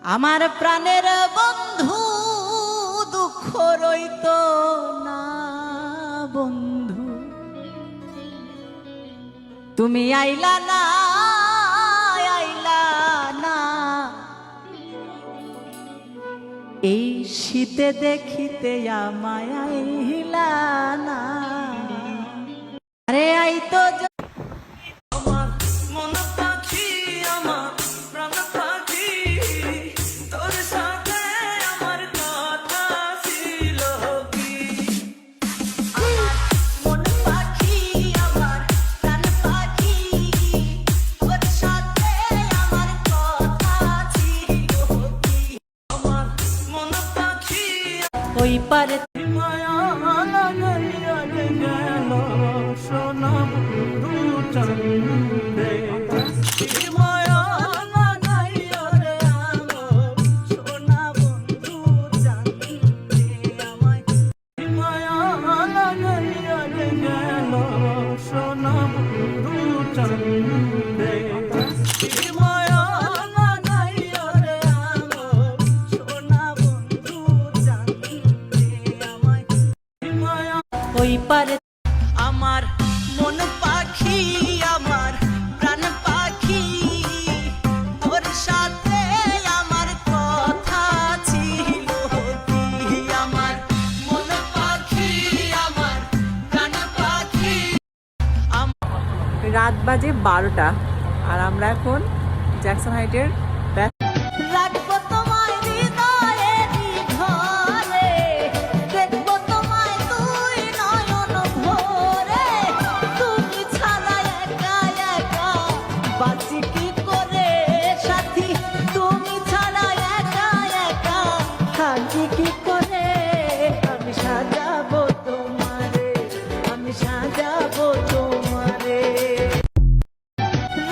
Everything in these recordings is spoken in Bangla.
আমার প্রাণের বন্ধু দুঃখ রইত না বন্ধু, তুমি আইলা না আইলা না, এই শীতে দেখিতে আমায় আইলা না। আরে আইতো ওই পারে মায়া লাগাইয়া রে গেল সোনা বন্ধু চন্দে, মায়া লাগাইয়া রে গেল সোনা বন্ধু চন্দে, আমায় মায়া লাগাইয়া রে গেল সোনা বন্ধু চন্দে, মায়া লাগাইয়া রে গেল সোনা বন্ধু চন্দে, ওই পারে আমার মন পাখি আমার প্রাণ পাখি, তোর সাথে আমার কথা ছিল কি, আমার মন পাখি আমার প্রাণ পাখি। রাত বাজে 12টা আর আমরা এখন জ্যাকসন হাইটের রাখবো তোমায় হৃদয়েরই ঘরে, দেখবো তোমায় তুই নয়ন ভরে, তুমি ছাড়া একা একা বাঁচি কি করে সাথী, তুমি ছাড়া একা একা থাকি কি করে, আমি সাজাবো তোমারে, আমি সাজাবো তোমারে,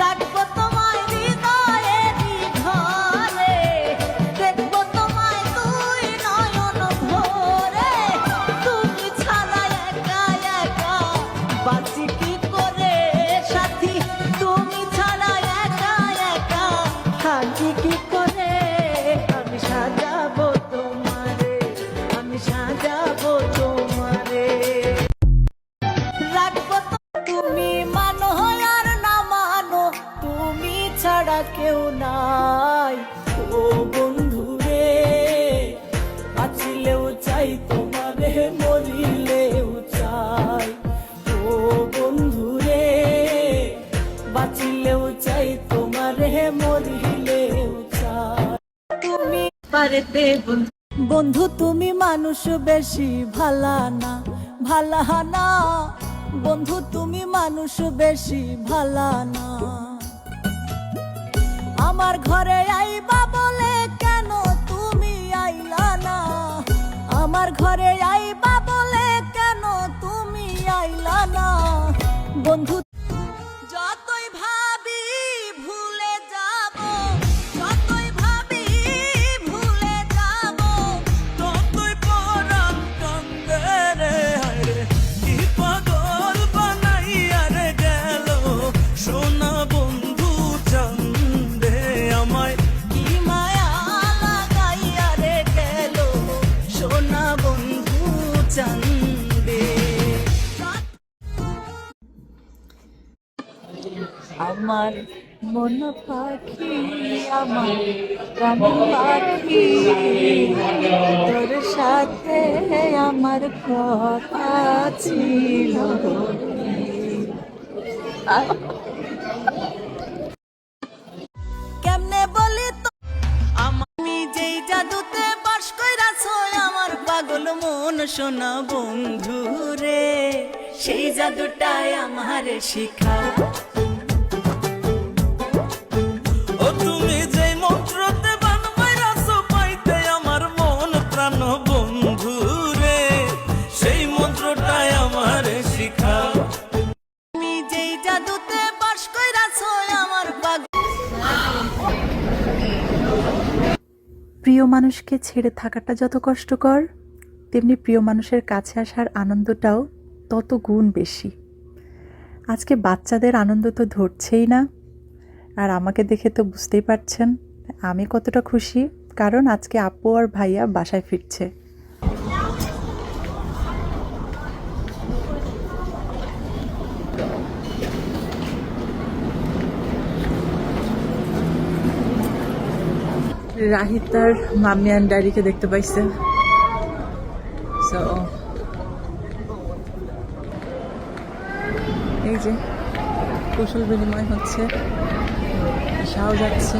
রাখবো তোমায় হৃদয়েরই ঘরে, দেখবো তোমায় তুই নয়ন ভরে, তুমি ছাড়া একা একা বাঁচি কি করে সাথী, তুমি ছাড়া একা একা থাকি কি করে, আমি সাজাবো তোমারে, আমি সাজাবো তোমারে, রাখবো তুমি মানো আর না মানো, তুমি ছাড়া কেউ নাই, ও বন্ধু রে বাঁচিলেও চাই তোমারে মরিলেও চাই, ও বন্ধু রে বাঁচিলেও চাই তোমারে মরিলেও চাই, তুমি পারেতে বন্ধু, তুমি মানুষ বেশি ভালা না ভালা না, বন্ধু তুমি মানুষ বেশি ভালা না, আমার ঘরে আইবা বলে কেন তুমি আইলা না, আমার ঘরে আইবা বলে কেন তুমি আইলা না, বন্ধু যতই ভাবি ভুলে যাব, যতই ভাবি ভুলে যাব, ততই পরাণ কান্দে রে হায়রে, কি পাগল বানাইয়া রে গেল সোনা বন্ধু চন্দে, আমায় কি মায়া লাগাইয়া রে গেল সোনা বন্ধু চান্দে, আমার মন পাখি আমার প্রাণ পাখি, তোর সাথে আমার কথা ছিল, কেমনে বলি তো আমি যেই জাদুতে বাস কইরাছো আমার পাগল মন সোনা বন্ধু রে, সেই জাদুটাই আমার শিখাও, ও তুমি যে মন্ত্রতে বান মাইরাছো পাইতে আমার মন প্রাণ বন্ধু রে, সেই মন্ত্রটাই আমারে শিখাও, তুমি যেই জাদুতে বাস কইরাছো আমার পাগল। প্রিয় মানুষকে ছেড়ে থাকাটা যত কষ্টকর, তেমনি প্রিয় মানুষের কাছে আসার আনন্দটাও তত গুণ বেশি। আজকে বাচ্চাদের আনন্দ তো ধরছেই না, আর আমাকে দেখে তো বুঝতেই পারছেন আমি কতটা খুশি। কারণ আজকে আপু আর ভাইয়া বাসায় ফিরছে। রাহিত তার মাম্মি অ্যান্ড ড্যাডিকে দেখতে পাইছে। So, এই যে কুশল বিনিময় হচ্ছে, আশাও যাচ্ছে।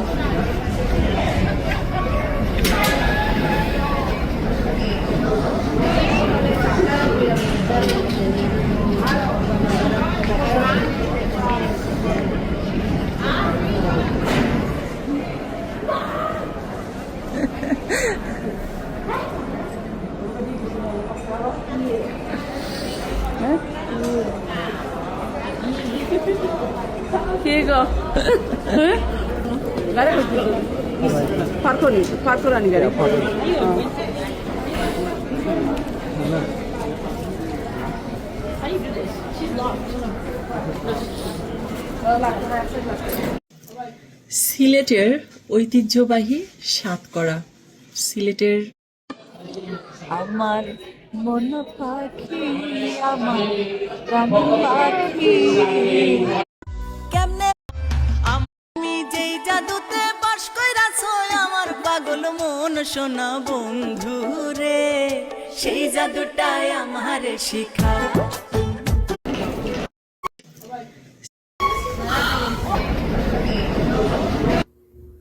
কে গো গাড়ি পার্করানি গাড়ি সিলেটের ঐতিহ্যবাহী সাতকরা। সিলেটের আমার মন পাখি, আমার প্রাণ পাখি। কেমনে আমি যেই জাদুতে বাস কইরাছো আমার পাগল মন সোনা বন্ধু রে, সেই জাদুটাই আমারে শিখাও।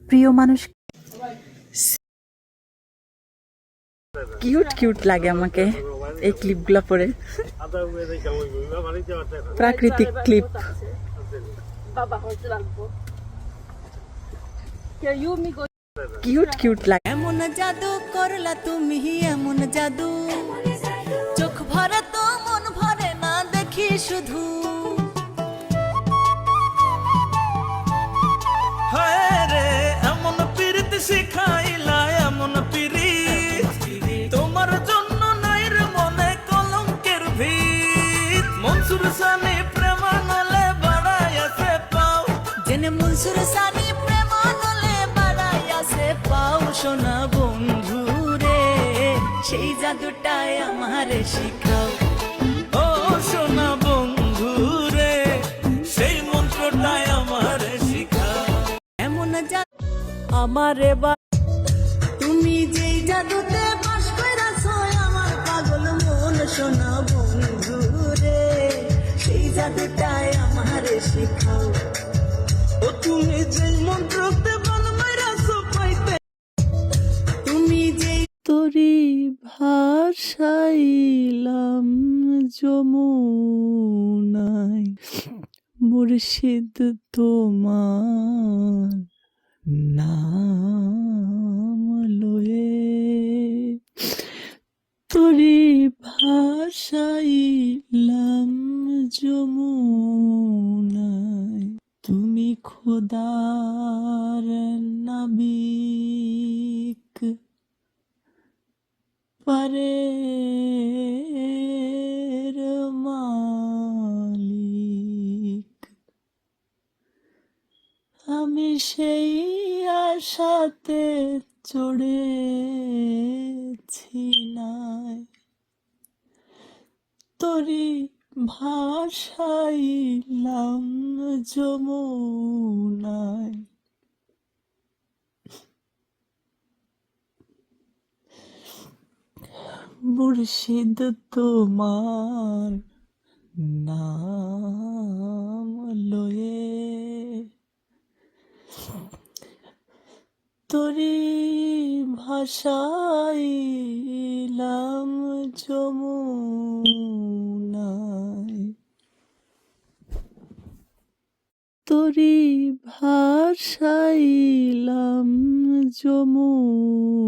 প্রিয় মানুষ কিউট কিউট লাগে আমাকে এই ক্লিপগুলো পরে, প্রাকৃতিক ক্লিপ। কিউট কিউট লাগে। এমন জাদু করলা তুমি, এমন জাদু চোখ ভরে তো মন ভরে না দেখি শুধু। হায় রে এমন পীড়িত শিখাইলা, এমন পীড়িত তোমার জন্য নাই রে মনে কলঙ্কের ভিত। মনসুর সানি প্রেমানলে বাড়াইয়াছে পাও, জেনে মনসুর সানি প্রেমানলে বাড়াইয়াছে পাও সোনা বন্ধু রে, সেই জাদুটাই আমারে শিখাও। ও সোনা বন্ধু রে, সেই মন্ত্রটাই আমার শিখাও। এমন জাদু আমারে বা তুমি যেই জাদুতে বাস কইরাছো আমার পাগল মন সোনা বন্ধু রে, সেই জাদুটাই আমারে শিখাও। ও তুমি যে মন্ত্রতে বানমাইরাছো পাইতে, তুমি যেই তোরি ভাসাইলাম যমুনায়, মুর্শিদ তোমার নাম লয়ে। তোরি ভাসাইলাম যমুনায়, তুমি খোদার নাবিক, পারের মালিক। আমি সেই আশাতে চড়েছি নাই, তোরি ভাসাইলাম যমুনায়। মুর্শিদ তোমার নাম লয়ে, তোরি ভাসাইলাম যমুনায়, তোরি ভাসাইলাম যমুনায়,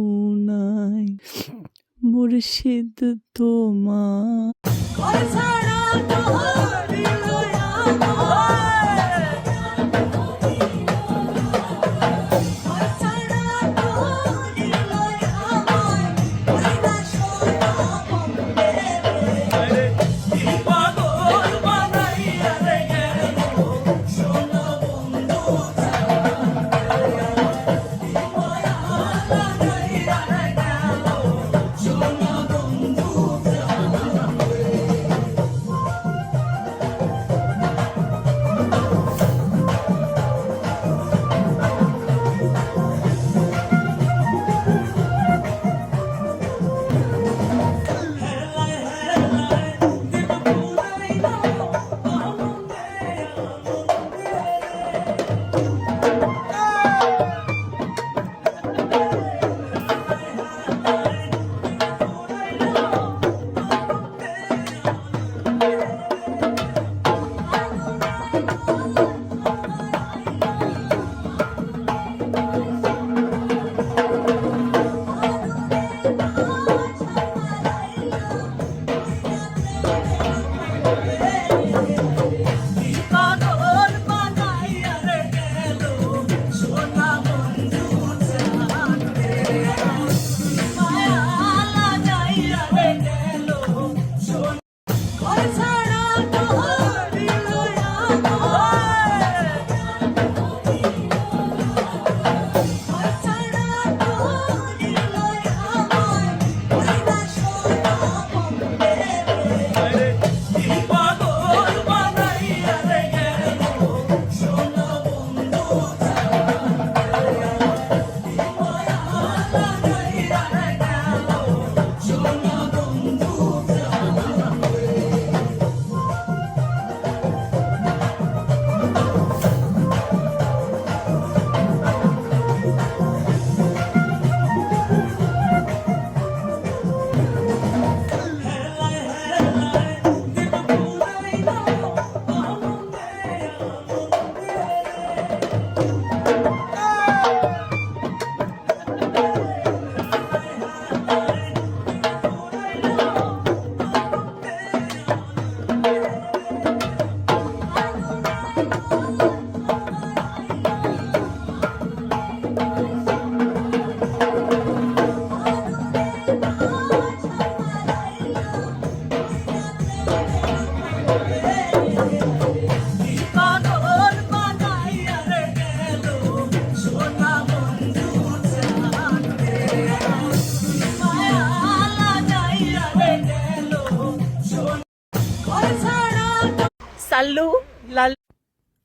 মুর্শিদ তোমার।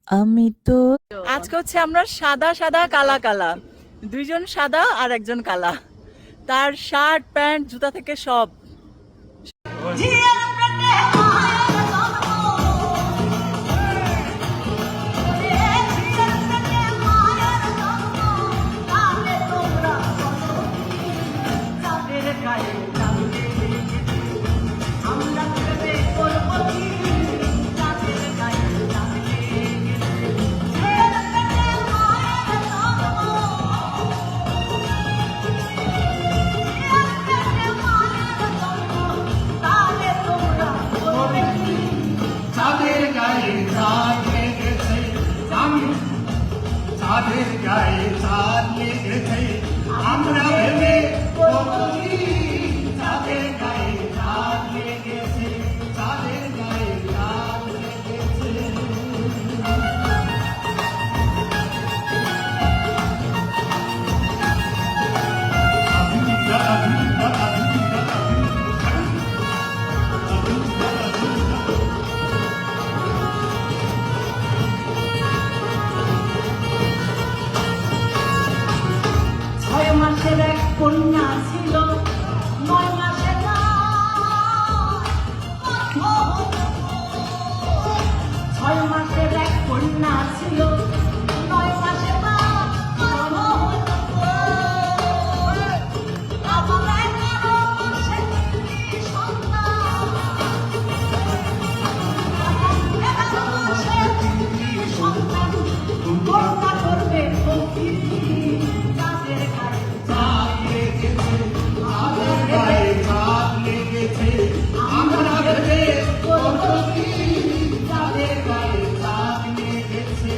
আমি তো আজকে হচ্ছে আমরা সাদা সাদা কালা কালা, দুইজন সাদা আর একজন কালা, তার শার্ট প্যান্ট জুতা থেকে সব। চাঁদের গায়ে চাঁদ লেগেছে, চাঁদের গায়ে চাঁদ লেগেছে, আমরা ভেবে কতদিন। চাঁদের গায়ে চাঁদ লেগেছে, চাঁদের গায়ে চাঁদ লেগেছে। ছয় মাসের এক কন্যা ছিল, 9 মাসে ছয় মাসের এক কন্যা ছিল, 9 মাসে করবে তাদের গায়ে চাঁদ লেগেছে, চাঁদের গায়ে চাঁদ লেগেছে, আমরা ভেবে কতদিন। চাঁদের গায়ে চাঁদ লেগেছে।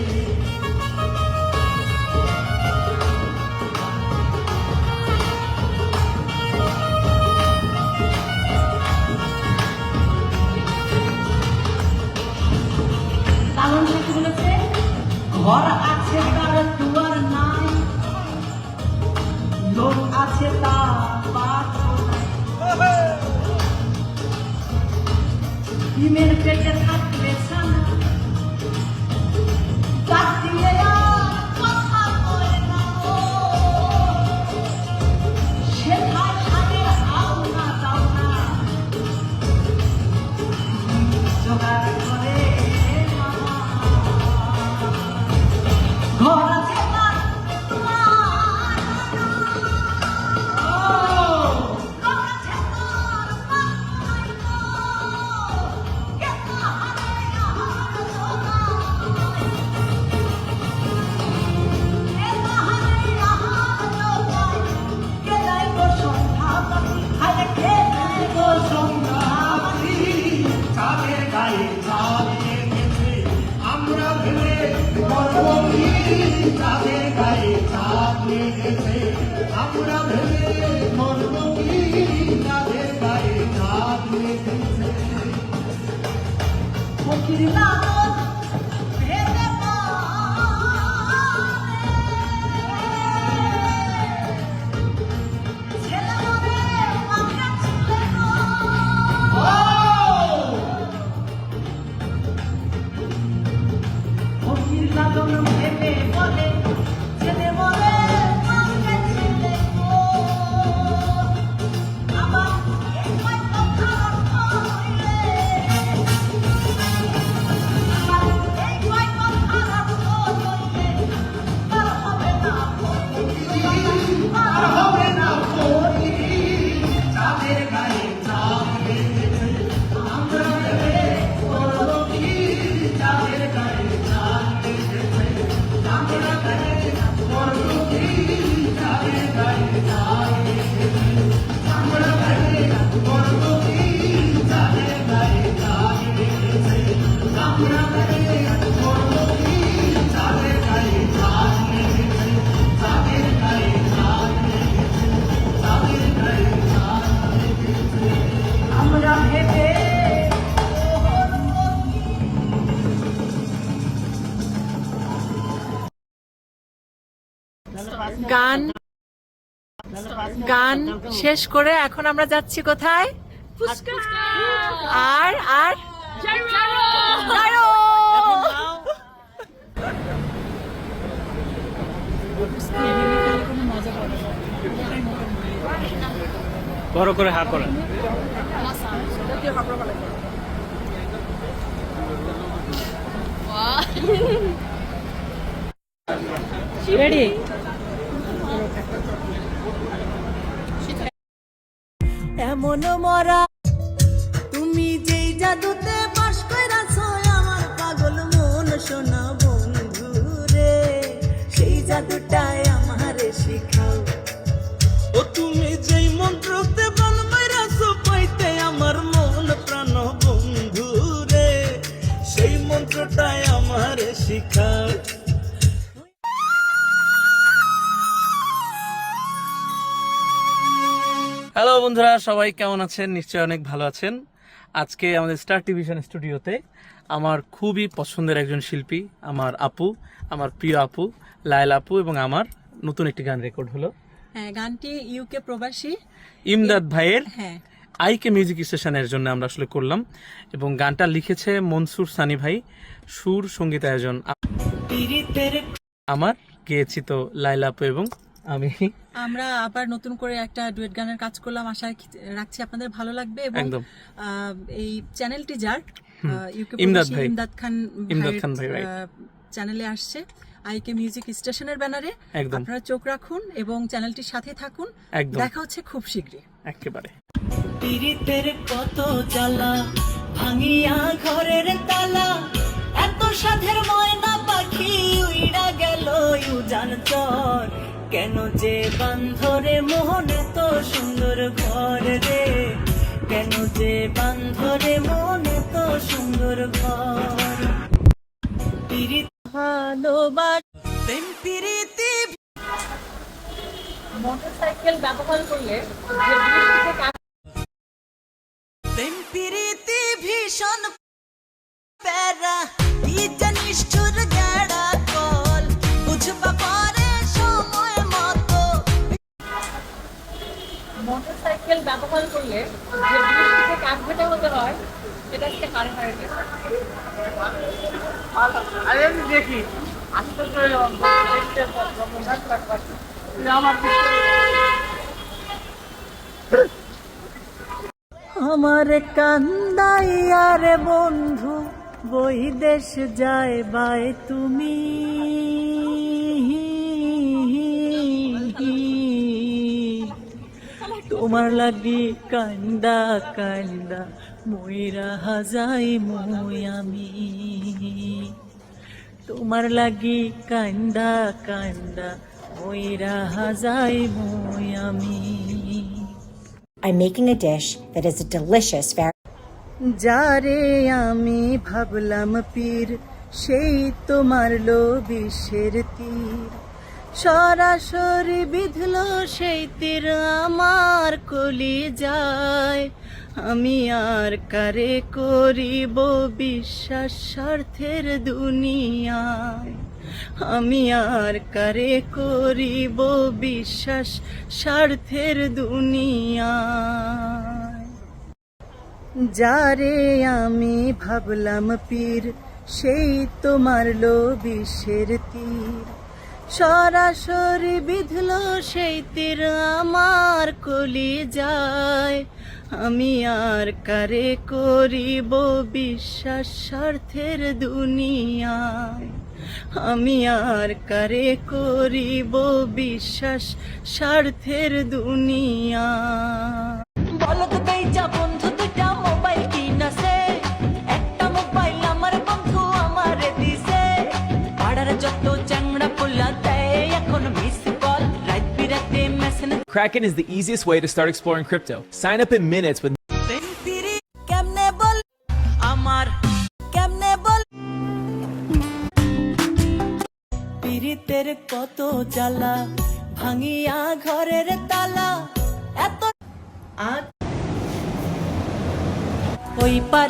লালন সাথী বলেছে, ঘর আছে তার দুয়ার নাই, লোক আছে তার পাথর নাই। ডিমের পেটে থাকলে ছানা, ডাক দিলে আর কথা কয় না গো। সেথায় হাতের আওনা দাওনা, জোগাড় করে মামা। ঘর আছে তার দুয়ার নাই, লোক আছে তার পাথর নাই। কে তাহারে আহার জোগায়, কে তাহারে আহার জোগায়। কে দেয় গো সন্ধ্যাবাতি, আরে কে দেয় গো সন্ধ্যাবাতি। চাঁদের গায়ে চাঁদ লেগেছে, আমরা ভেবে কতদিন। চাঁদের গায়ে চাঁদ লেগেছে, আমরা ভেবে কতদিন। চাঁদের গায়ে চাঁদ লেগেছে। ফকির লালন ভেবে পারে, ছেলে মনে মাকে ছুঁলে গো। ফকির লালন ভেবে বলে, ছেলে মনে মাকে ছুঁলে গো। আবার এই হয়তো খারাপ হইলে, আর হবে না পরি। চাঁদের গায়ে চাঁদ লেগেছে, আমরা ভেবে কতদিন। চাঁদের গায়ে চাঁদ লেগেছে, আমরা ভেবে কতদিন। চাঁদের গায়ে চাঁদ লেগেছে, আমরা ভেবে কতদিন। চাঁদের গায়ে চাঁদ লেগেছে, আমরা ভেবে কতদিন। চাঁদের গায়ে চাঁদ লেগেছে, চাঁদের গায়ে চাঁদ লেগেছে, চাঁদের গায়ে চাঁদ লেগেছে। আমরা ভেবে গান গান শেষ করে এখন আমরা যাচ্ছি কোথায়? আর আর এখন নাও বড় করে হা করেন। রেডি? এমন মরা তুমি যেই জাদুতে বাস কইরাছো আমার পাগল মন সোনা বন্ধু রে সেই জাদুটাই আমারে শিখাও ও তুমি যেই মন্ত্রতে বান মাইরাছো পাইতে আমার মন প্রাণ বন্ধু রে সেই মন্ত্রটাই আমারে শিখাও। হ্যালো বন্ধুরা, সবাই কেমন আছেন? নিশ্চয়ই অনেক ভালো আছেন। আজকে আমাদের স্টার টেলিভিশন স্টুডিওতে আমার খুবই পছন্দের একজন শিল্পী, আমার আপু, আমার প্রিয় আপু লায়লা আপু, এবং আমার নতুন একটি গান রেকর্ড হলো। হ্যাঁ, গানটি ইউকে প্রবাসী ইমদাদ ভাইয়ের হ্যাঁ আইকে মিউজিক স্টেশনের জন্য আমরা আসলে করলাম, এবং গানটা লিখেছে মনসুর সানি ভাই, সুর সঙ্গীত আয়োজন পীড়িতের আমার, গেয়েছি তো লায়লা আপু এবং আমি। আমরা আবার নতুন করে একটা ডুয়েট গানের কাজ করলাম, আশা রাখছি আপনাদের ভালো লাগবে। এবং একদম। এই চ্যানেলটি যার ইউকে ইমদাদ প্রবাসী ভাই। ইমদাদ খান ভাই, right. চ্যানেলে আসছে আইকে মিউজিক স্টেশনের ব্যানারে। একদম। আপনারা চোখ রাখুন এবং চ্যানেলটির সাথে থাকুন। একদম। দেখা হচ্ছে খুব শীঘ্রই। একেবারে। পীড়িতের কত জ্বালা ভাঙিয়া ঘরের তালা এত সাধের ময়না পাখি উইড়া গেল ইউজান চর কেন যে বান্ধরে মোহনে তো সুন্দর ঘর রে কেন যে বান্ধরে মনে তো সুন্দর ঘর পীড়িত ভালোবাস প্রেম প্রীতি মোটরসাইকেল ব্যবহার করলে প্রেম প্রীতি ভীষণ প্যারা কি জানিস চুর গাড়া কল বুঝবা পরে সময় মতো মোটরসাইকেল ব্যবহার করলে যে জিনিসটিকে কাঠভেটে হতে হয় সেটা হচ্ছে কারেন্ট হারিয়ে আমি দেখি আজকে আমার কান্দাইয়া রে বন্ধু বৈদেশ যায় বাই তুমি তোমার লাগি কান্দা কান্দা মইরা হাজাই মই আমি তোমার লাগি কান্দা কান্দা মইরা হাজাই মই আমি I'm making a dish that is a delicious যারে আমি ভাবলাম পীর সেই তো মারলো বিষের তীর সরাসরি বিধল সেই তীর আমার কলি যায় আমি আর কারে করিব বিশ্বাস স্বার্থের দুনিয়ায় আমি আর কারে করিব বিশ্বাস স্বার্থের দুনিয়ায় যারে আমি ভাবলাম পীর সেই তো মারলো বিষের তীর সরাসরি বিধল সেই তীর আমার কলি যায় আমি আর কারে করিব বিশ্বাস স্বার্থের দুনিয়ায় আমি আর কারে করিব বিশ্বাস স্বার্থের দুনিয়ায় বলদ বেচা বন্ধু দুটা মোবাইল কিনাছে একটা মোবাইল আমার বন্ধু আমারে দিছে পাড়ার যত চ্যাংড়া পোলা দেয় এখন মিস কল রাত বিরাতে message Kraken is the easiest way to start exploring crypto. Sign up in minutes with প্রেম পিরি কেমনে বল আমার কেমনে বল পীড়িতের কত জ্বালা ভাঙিয়া ঘরের তালা এত ওই পার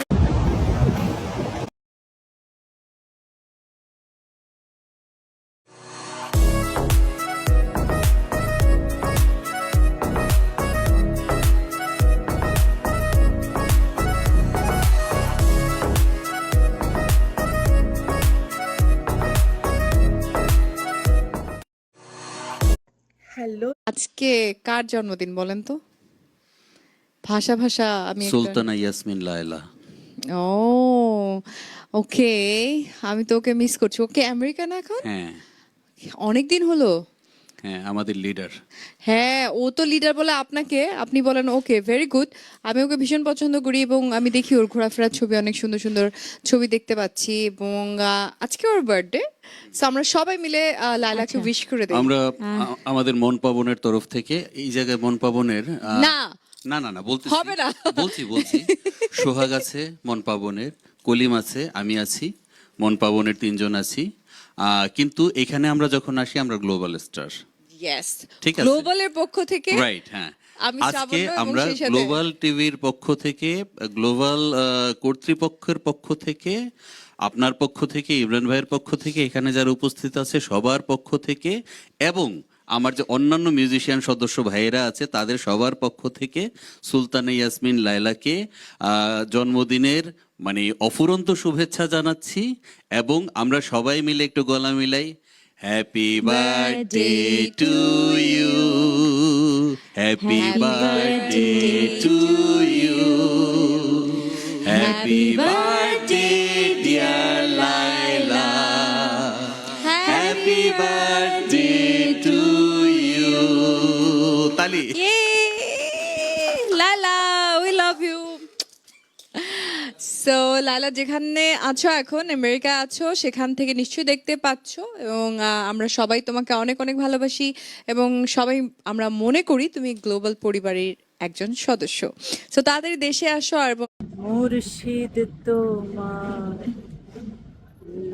আজকে কার জন্মদিন বলেন তো? ভাষা ভাষা আমি সুলতানা ইয়াসমিন লায়লা। ও ওকে, আমি তো ওকে মিস করছি। ওকে আমেরিকা না এখন? হ্যাঁ অনেকদিন হলো। হ্যাঁ, আমাদের লিডার। হ্যাঁ, ও তো লিডার বলে আপনাকে, আপনি বলেন ওকে, ভেরি গুড। আমি ওকে ভীষণ পছন্দ করি এবং আমি দেখি ওর ঘোরাফেরার ছবি, অনেক সুন্দর সুন্দর ছবি দেখতে পাচ্ছি এবং আজকে ওর বার্থডে, সো আমরা সবাই মিলে লায়লাকে উইশ করে দিই। আমরা আমাদের মন পাবনের তরফ থেকে এই জায়গায় মন পাবনের না না না না বলতে হবে না। বলছি সোহাগ আছে মন পাবনের, কলিম আছে, আমি আছি, মন পাবনের 3 জন আছি। কিন্তু এখানে আমরা যখন আসি আমরা গ্লোবাল স্টার। ইয়েস, ঠিক আছে। গ্লোবালের পক্ষ থেকে রাইট, হ্যাঁ। আমি আজকে শ্রাবণ্য এবং আমরা সেই সাথে গ্লোবাল টিভির পক্ষ থেকে, গ্লোবাল কর্তৃপক্ষের পক্ষ থেকে, আপনার পক্ষ থেকে, ইমরান ভাইয়ের পক্ষ থেকে, এখানে যারা উপস্থিত আছে সবার পক্ষ থেকে এবং আমার যে অন্যান্য মিউজিশিয়ান সদস্য ভাইয়েরা আছে তাদের সবার পক্ষ থেকে সুলতানা ইয়াসমিন লায়লাকে জন্মদিনের মানে অফুরন্ত শুভেচ্ছা জানাচ্ছি এবং আমরা সবাই মিলে একটু গলা মিলাই। Happy birthday to you, happy birthday to you, happy birthday dear Laila, happy birthday to you. তালি। Laila, we love you. So Laila, যেখানে আছো এখন, আমেরিকা আছো, সেখান থেকে নিশ্চয়ই দেখতে পাচ্ছ এবং আমরা সবাই তোমাকে অনেক অনেক ভালোবাসি এবং সবাই আমরা মনে করি তুমি গ্লোবাল পরিবারের একজন সদস্য। সো তাড়াতাড়ি দেশে আসো। আর মুর্শিদ তোমার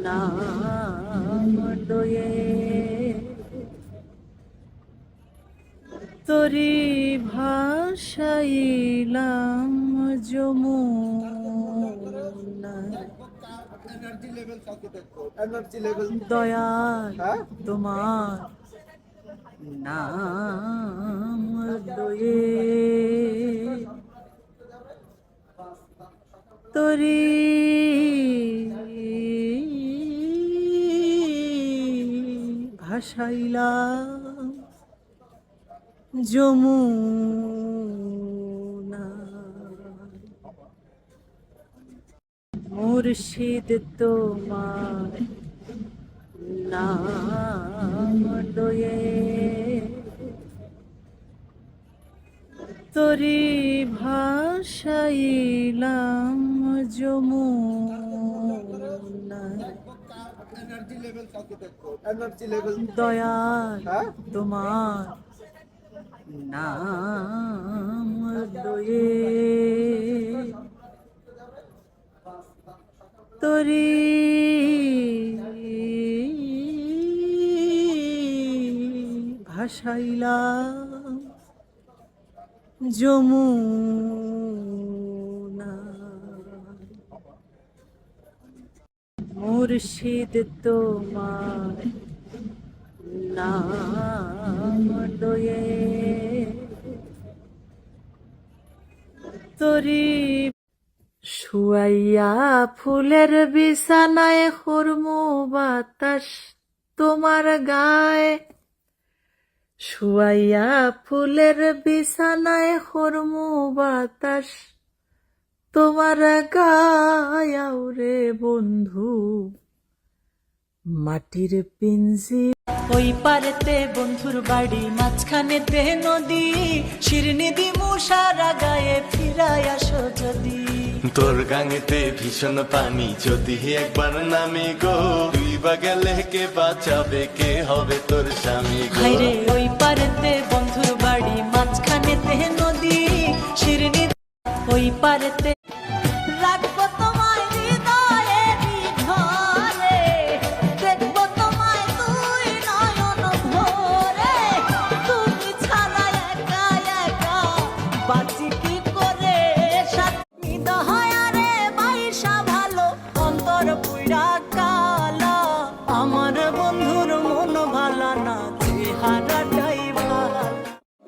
নাম লয়ে তরি ভাষাইলাম যমুনায়, দয়াল তোমার নাম লয়ে তরি ভাষাইলাম যমুনা, মুর্শিদ তোমার নাম লয়ে তরি ভাষাইলাম যমুনা, দয়াল তোমার নাম লয়ে তরি ভাষাইলাম যমুনা, মুর্শিদ তোমার নাম লয়ে তরি শুয়াইয়া ফুলের বিছানায় হুরমু বাতাস তোমার গায়ে, শুয়াইয়া ফুলের বিছানায় হুরমু বাতাস তোমার গায়ে রে বন্ধু, মাটির পিঞ্জি ওই পারেতে বন্ধুর বাড়ি, মাঝখানেতে নদী, শিরনি দিমু সারা গায়ে ফিরায় আসো যদি। তোর গাঙেতে ভীষণ পানি যদি একবার নামি গো, তুই বা গেলে কে বাঁচাবে, কে হবে তোর স্বামী গো। হায়রে ওই পারেতে বন্ধুর বাড়ি, মাঝখানেতে নদী, শিরনি ওই পারেতে রাখবো তোমায় হৃদয়েরই ঘরে, দেখবো তোমায় দুই নয়ন ভরে, তুমি ছাড়া একা একা বাঁচি কি করে, হৃদয়ারে বাইসা ভালো অন্তর পুইরা কালা, আমার বন্ধুর মন ভালা না চেহারাটাই ভালা,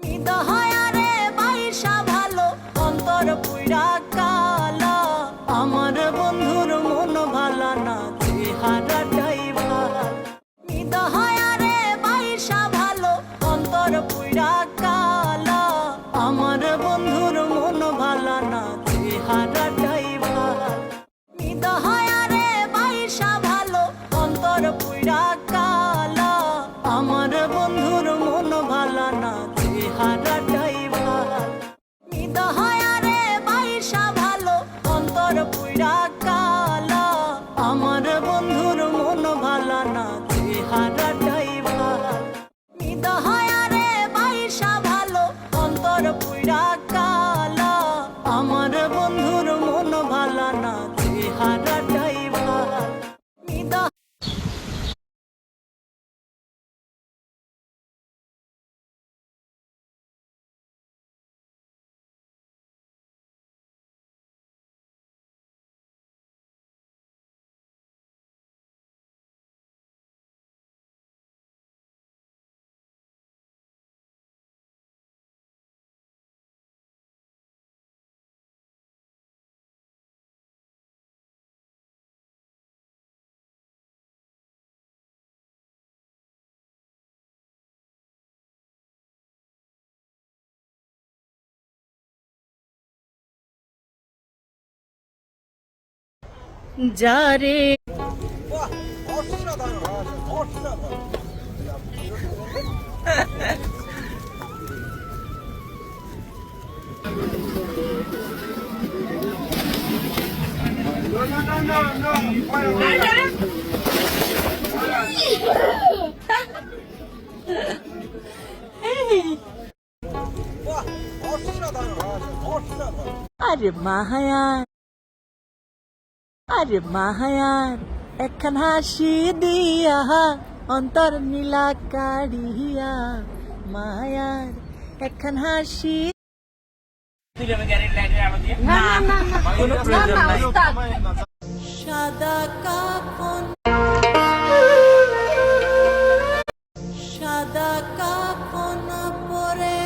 হৃদয়ারে বাইসা ভালো অন্তর পুইরা কালা। পুইরা কালা আমার বন্ধুর মন ভালা না চেহারাটাই ভালা নিদহায়ারে বাইসা ভালো অন্তর পুইরা কালা আমার বন্ধুর মন ভালা না চেহারাটাই ভালা নিদহায়ারে বাইসা ভালো অন্তর পুইরা কালা আমার বন্ধুর মন ভালা না চেহারাটাই ভালা নিদহায়ারে বাইসা ভালো অন্তর পুইরা কালা আমার বন্ধুর মন ভালা না চেহারাটাই ভালা নিদা যারে আরে মাহায়ান আরে মাহায়ান একখান হাসি দিয়া অন্তর নীলা কাড়িয়া মায়ার একখান হাসি সাদা কাফন সাদা কাফন পরে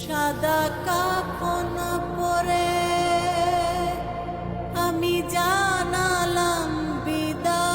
সাদা কাফন পরে আমি জানালাম বিদায়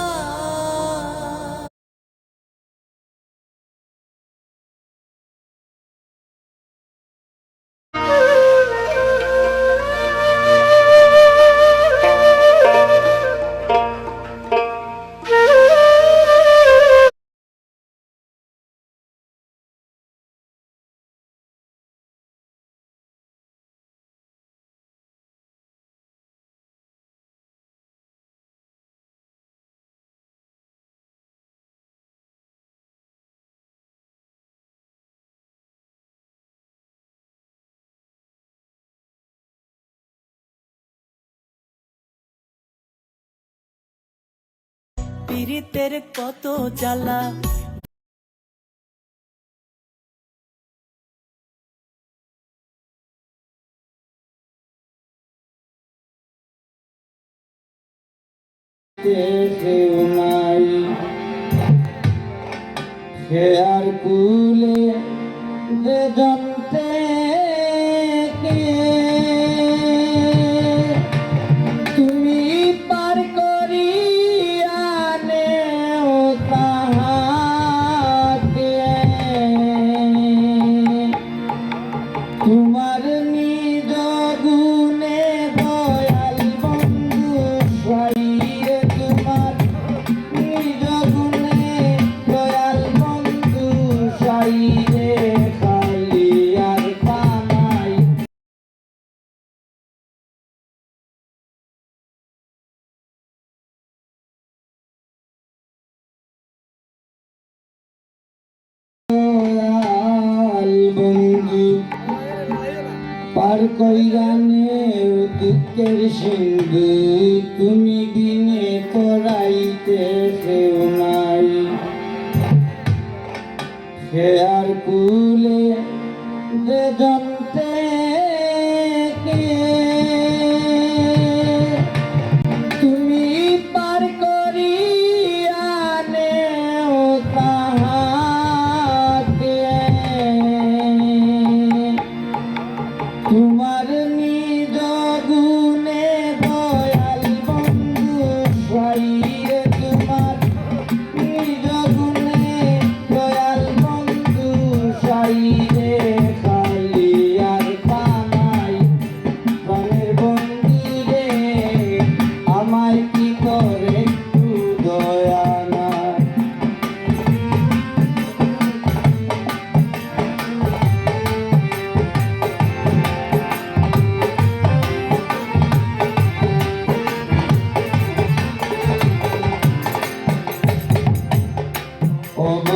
পীড়িতের কত জ্বালা সে আর কুলে বেদন্তে তুমি পার করিয়া নেও তাহাকে তোমার নিজ গুণে দয়াল বন্ধু সাইরে তোমার নিজ গুণে দয়াল বন্ধু সাইরে খালি আর পানাই দয়াল বন্ধু পার কইরানে দুঃখের সিন্ধু তুমি দিনে করাইতে সেও নাই সে আর কুলে বেদন্তে তুমি পার করিয়া নেও তাহাকে তোমার নিজ গুণে দয়াল বন্ধু সাইরে তোমার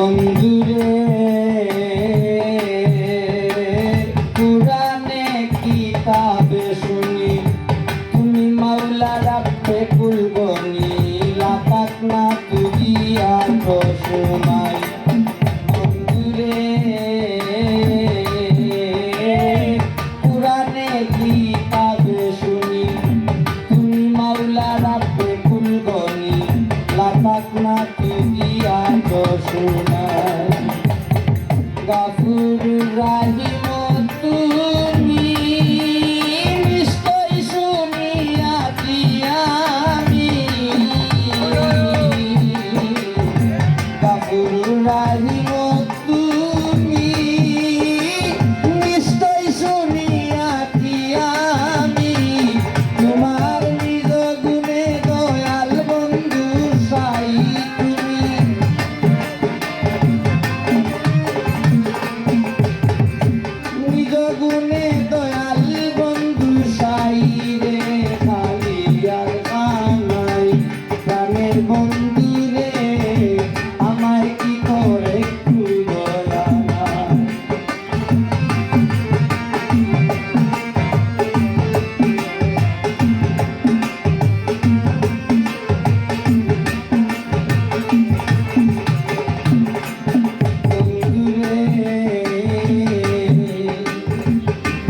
বন্ধুরে পুরানে কিতাবে শুনি তুমি মাওলা রাখতে কুলবনি লাপাক না তুজিয়া তো সময় বন্ধুরে পুরানে কিতাবে শুনি তুমি মাওলা রাখতে কুলবনি লাপাক না তুজিয়া তো সময় গাফুর রাহিম তুমি নিশ্চয় শুনিয়াছি আমি গাফুর রাহিম তুমি নিশ্চয় শুনিয়াছি আমি তোমার নিজ গুণে দয়াল বন্ধু সাই তুমি নিজ গুণে দয়াল বন্ধু সাই রে খালি আর কানাই প্রাণের বন্ধু রে আমায় কি করে একটু দয়া নাই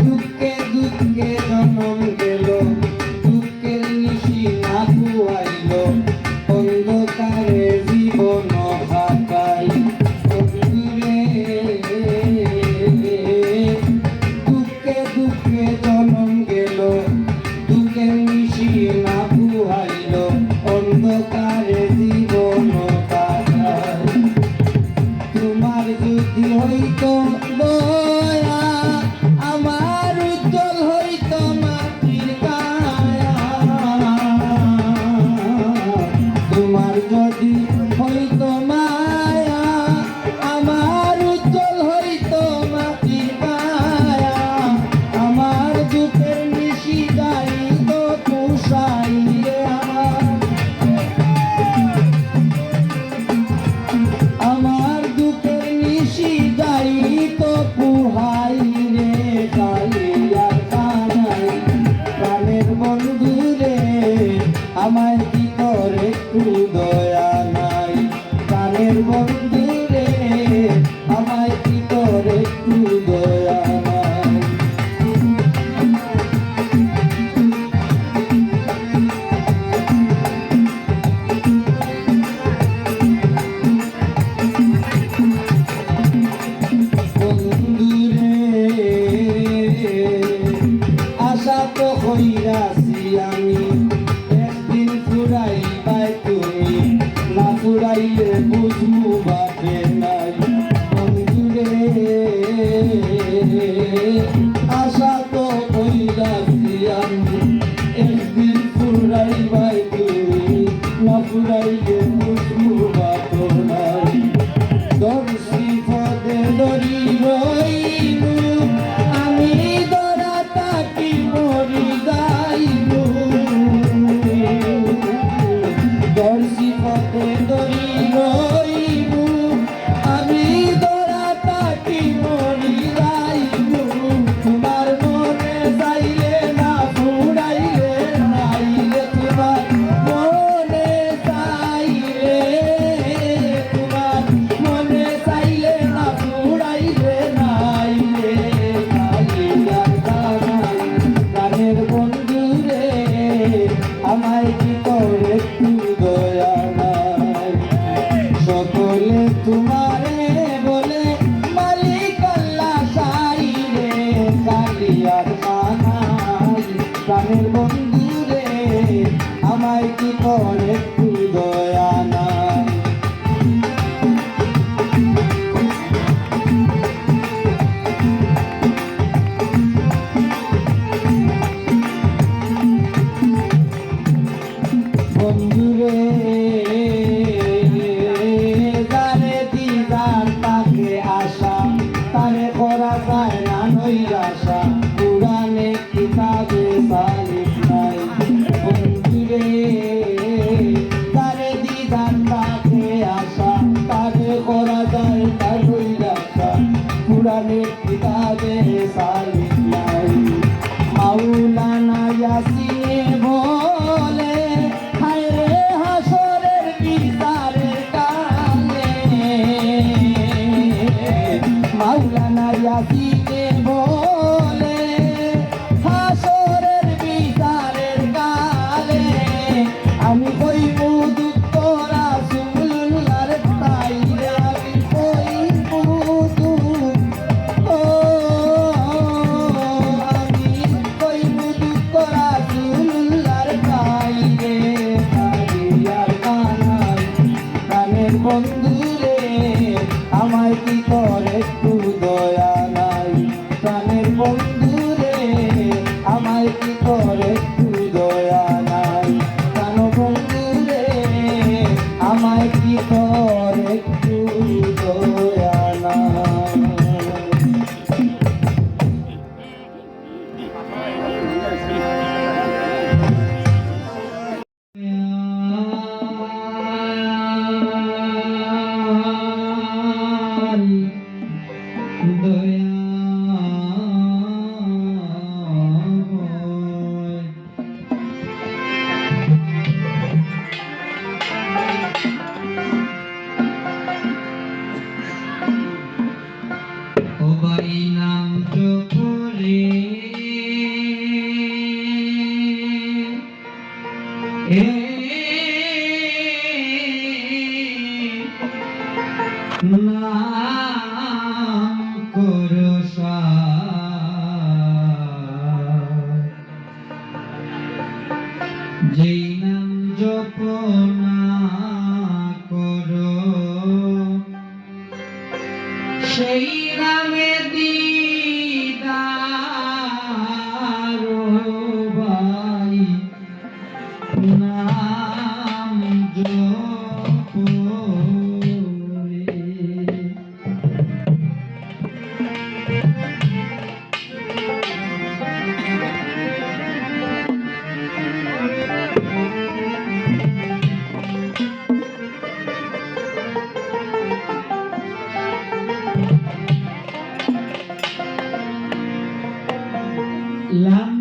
দুঃখে দুঃখে জনম গেল দুঃখের নিশি না পুয়াইল অন্ধকারে জীবন হাতাই দুঃখে দুঃখে জনম গেল দুঃখের নিশি না পুয়াইল অন্ধকারে জীবন কাটাই তোমার যদি হইতো দয়া আমার উজ্জ্বল হইতো মাটির কায়া তোমার যদি হইতো মায়া আমার উজ্জ্বল হইতো মাটির কায়া আমার দুঃখের নিশি যাইতো তুষাই রে আমার দুঃখের নিশি যাই তো পুহাই রে কালিয়া কানাই প্রাণের বন্ধু রে আমায় কি করে একটু দয়া নাই প্রাণের বন্ধু রে আমায় কি করে একটু দয়া নাই বন্ধুরে আশা তো হইরাছি আমি একদিন ফুরাইবাই তুমি না ফুরাইলে বুঝবো বাপে নাই বন্ধুরে আশা তো হইরাছি আমি একদিন ফুরাইবাই তুমি না ফুরাইলে বুঝবো বাপে নাই দর্শি পদে দরি রইলু আমি দরা তাকি মরি যাইলু দর্শি পদে দরি রইলু আমি দরা তাকি মরি যাইলু তোমার মনে চাইলে না ফুরাইলে নাইলে তোমার মনে চাইলে তোমার মনে চাইলে না ফুরাইলে নাইলে নাইলে প্রাণের বন্ধু রে আমায় কি করে একটু দয়া নাই প্রাণের বন্ধু রে আমায় কি করে একটু দয়া নাই প্রাণের বন্ধু রে আমায় কি করে একটু দয়া নাই প্রাণ বন্ধু রে আমায় কি করে একটু দয়া নাই নাম জপরে নাম করো যেই নাম জপ না করো সেই নামে দিদার ভাই নাম জপ লাম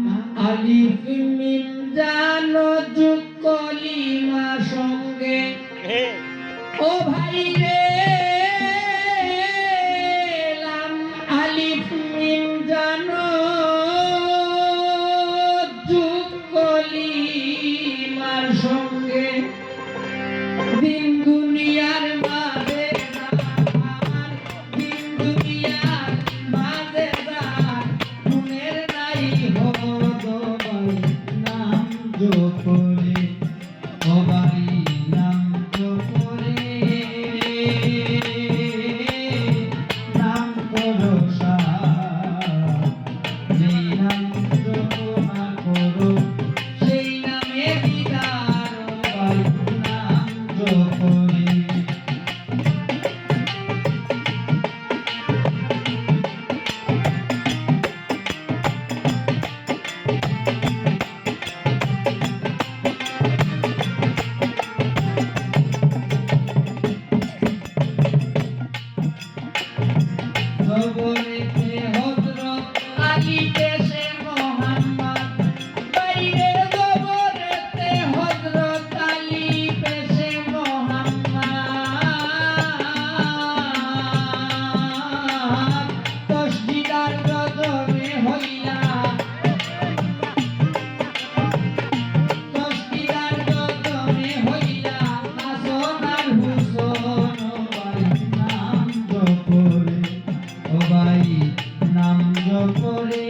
আলিফ মিম জানো যুগ কলিমা সঙ্গে ও ভাই রে লাম আলিফ মিম জানো যুগ কলিমার সঙ্গে দিন দুনিয়ার মাঝে দিন দুনিয়ার মাঝে গুণের নাই হদ নাম জপরে ও ভাই নাম জপরে নাম করো যেই নাম জপ না করো সেই নামে দিদার ভাই নাম জপরে খবরেতে হযরত আলী দেশে মোহাম্মদ বাইরে খবরেতে হযরত আলী দেশে মোহাম্মদ তসবিদার গজবে হইলা তসবিদার গজবে হইলা হাসান আর হুসাইন নাম জপরে ও ভাই নাম জপরে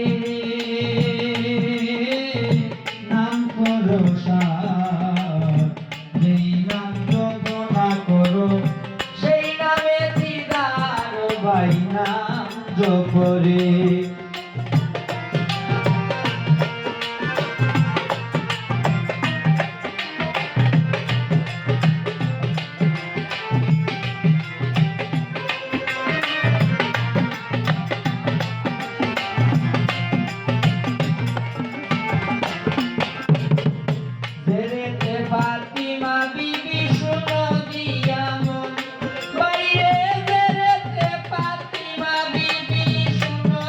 নাম করো যেই নাম জপ না করো সেই নামে দিদার ভাই নাম জপরে ফাতিমা বিবি শুনো দিয়া মন বাইরে বেরেতে ফাতিমা বিবি শুনো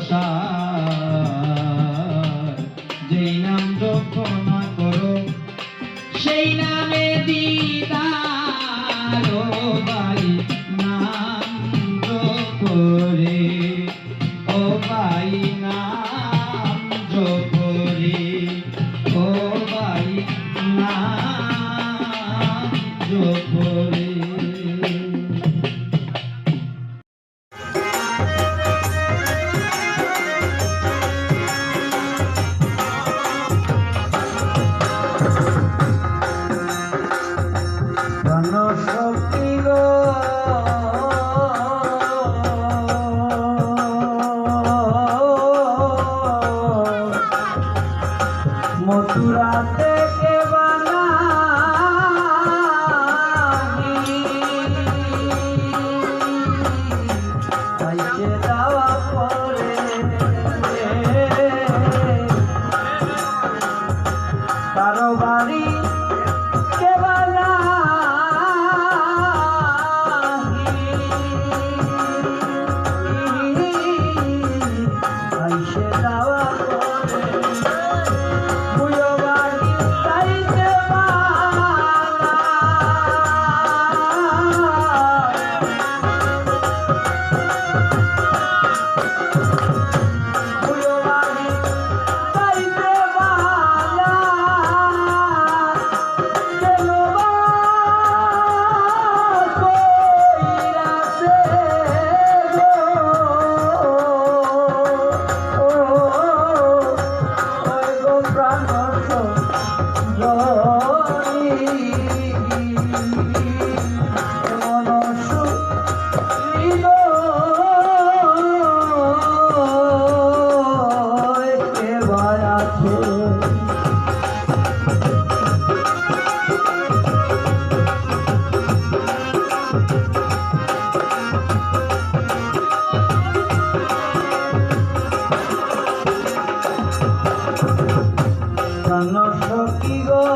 প্রসার যেই নাম জপনা করো সেই নামে দিদার ও ভাই নাম জপরে ও ভাই নাম জপরে ও ভাই নাম জপরে শক্তি গো মথুরা থেকে বানাইছে দেওয়া পরে কারো বাড়ি কে আইসে দেওয়া পরে বুড়ো বাড়ি চাইতে বুড়ো বাড়ি চাইতে সখী গো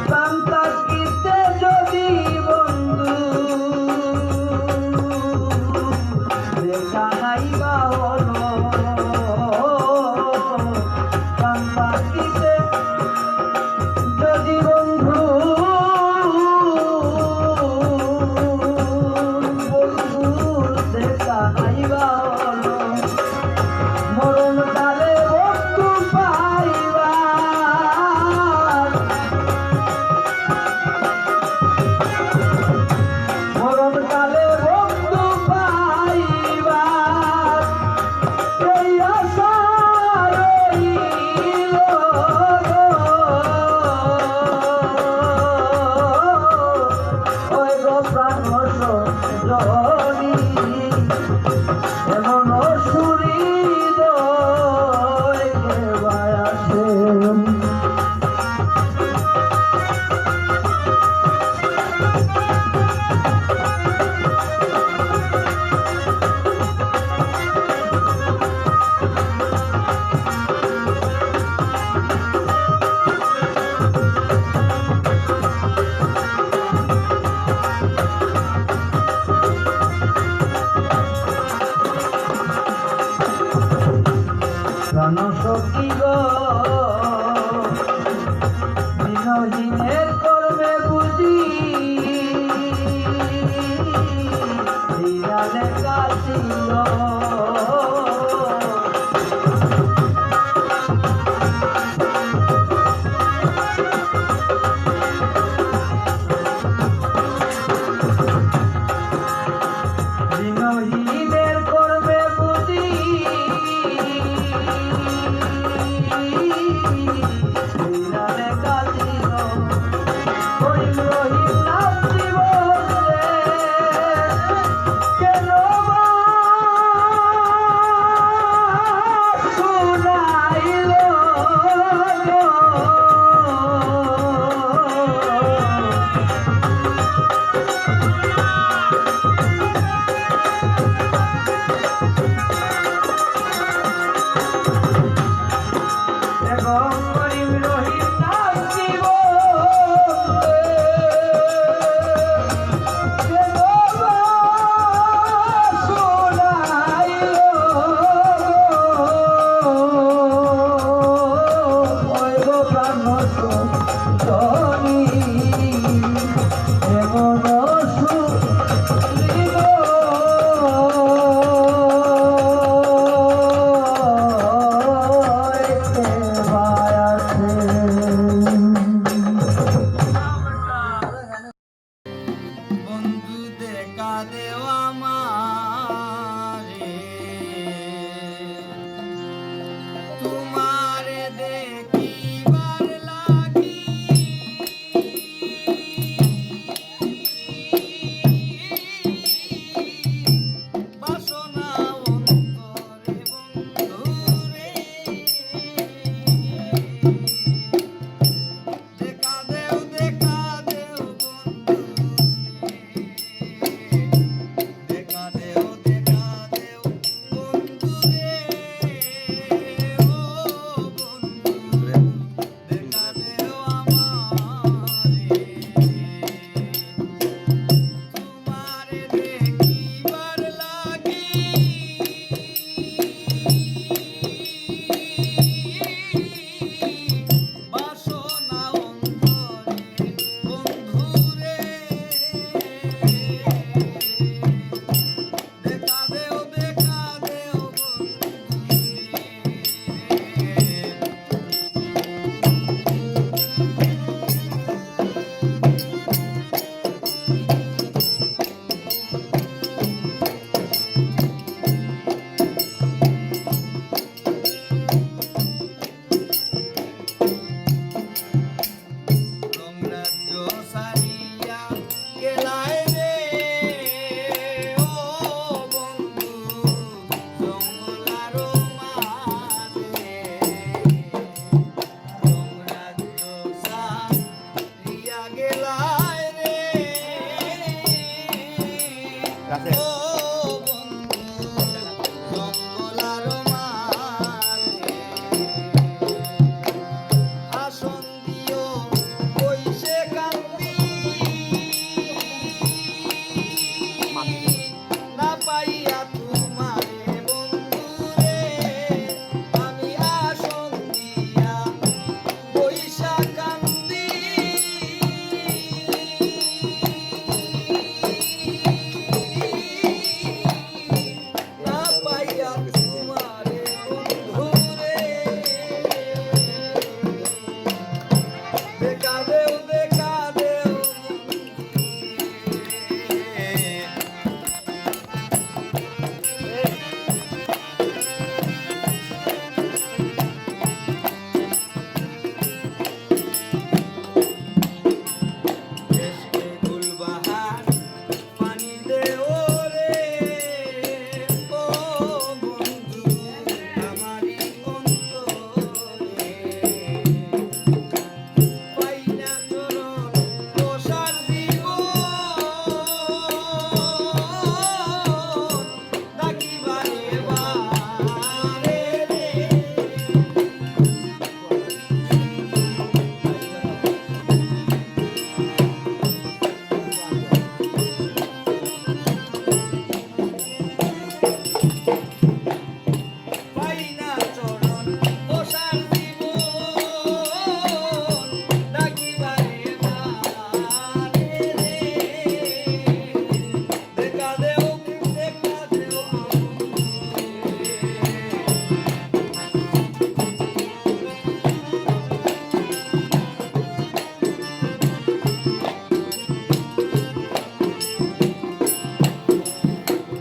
প্রাণ থাকিতে যদি বন্ধু দেখা নাই বা হলো প্রাণ থাকিতে যদি বন্ধু দেখা নাই বা হলো মরণ কালে বস্তু পাইবা মরণ কালে বস্তু পাইবা এই আশা রইল ওই গো প্রাণ জনি এমন সুরিদ প্রাণ সখী গো দিনহীনের কর্মে বুঝি দিনালে কাছিল দিনহীনের কর্মে বুঝি দিনালে কাছিল হরিম রহিম নাম জীবনে কেন পাইয়া তোমারে বন্ধুরে আমি আসন দিয়া বৈশা কান্দি না পাইয়া তোমারে বন্ধুরে দেখা দেও দেশকে গুলবাহার পানি দেও রে ও বন্ধু আমারি অন্তরে পাইনা চরণ প্রসার দিব ডাকিবারে বারে রে পাইনা চরণ প্রসার দিব ডাকিবারে বারে রে দেখা দেও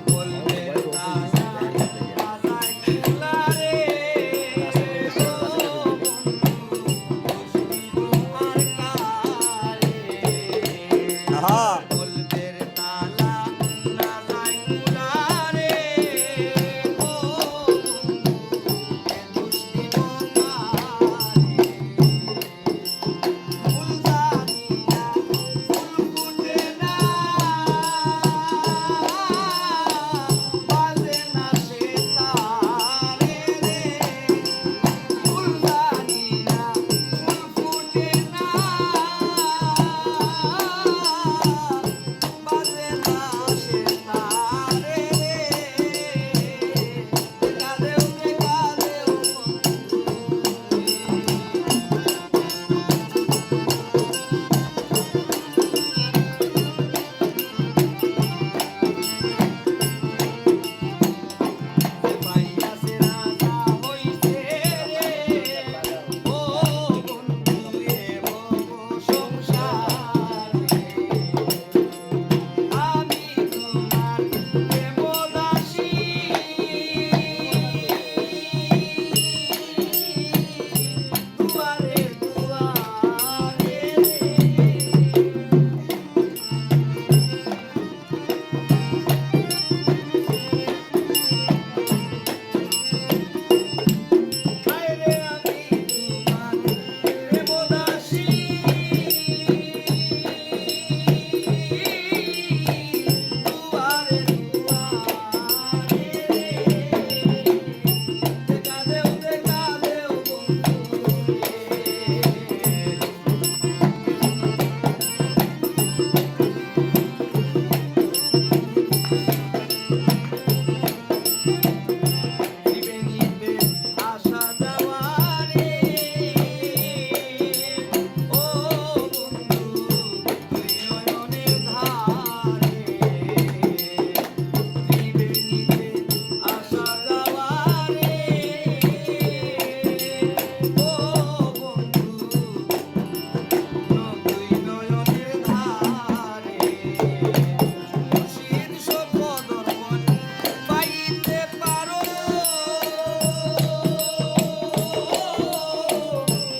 বলবে তাসা বাজায় কুলারে ও বন্ধু আর কারে বলবে তালা না যায় কুলারে ও বন্ধু দুষ্টি মনারে ফুলদানি না ফুল ফুটে না বাজে না সে তারে রে ফুলদানি না ফুল ফুটে না বাজে না সে তারে রে দেখা দেও পাইয়া সে রাজা হইছে রে ও বন্ধু এ ভব সংসারে আমি তোমার প্রেমদাসী দুয়ারে দুয়ারে হায়রে আমি তোমার প্রেমদাসী দুয়ারে দুয়ারে দেখা দেও ত্রিবেণীতে আসা যাওয়ারে ও বন্ধু তুই নয়নের ধারে ত্রিবেণীতে আসা যাওয়ারে ও বন্ধু তুই নয়নের ধারে মুর্শিদ সপদর্পণ পাইতে পারো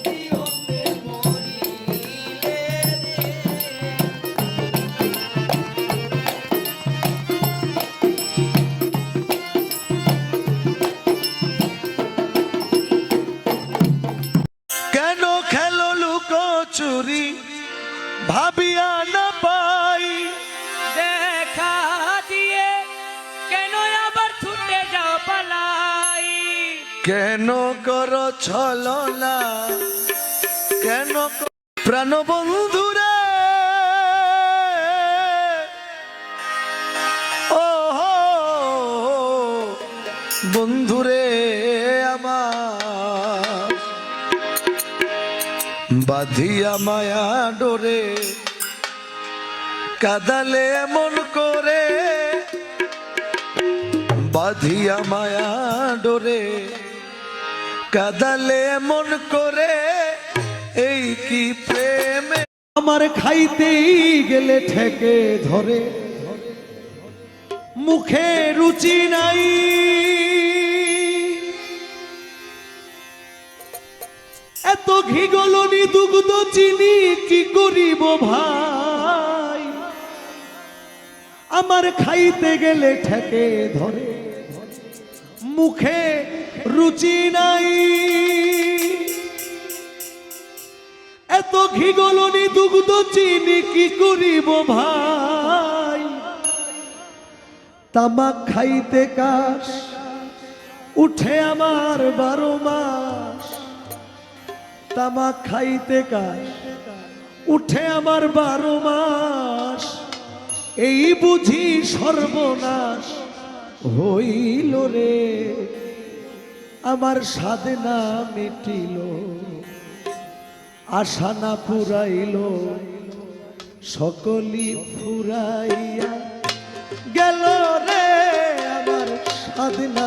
জীবনে মরিলে রে কেন খেলো লুকোচুরি ভাবিয়া না পাই দেখা দিয়ে কেন আবার ছুটে যাও পালাই কেন করো ছলনা কেন প্রাণ বন্ধুরে ও বন্ধুরে আমার বাঁধিয়া মায়া ডোরে কাদালে এমন করে বাঁধিয়া মায়া ডোরে কাদালে এমন করে এই কি প্রেমে আমার খাইতেই গেলে ঠেকে ধরে মুখে রুচি নাই এত ঘি গলনি দুগ্ধ চিনি কি করিব ভাই আমার খাইতে গেলে ঠেকে ধরে মুখে রুচি নাই এত ঘি গলনি দুগ্ধ চিনি কি করিব ভাই তামাক খাইতে কাশ উঠে আমার 12 মাস তামাক খাইতে কাশ উঠে আমার 12 মাস এই বুঝি সর্বনাশ হইল রে আমার সাধনা মিটিল আশা না পুরাইল সকলি ফুরাইয়া গেল রে আমার সাধনা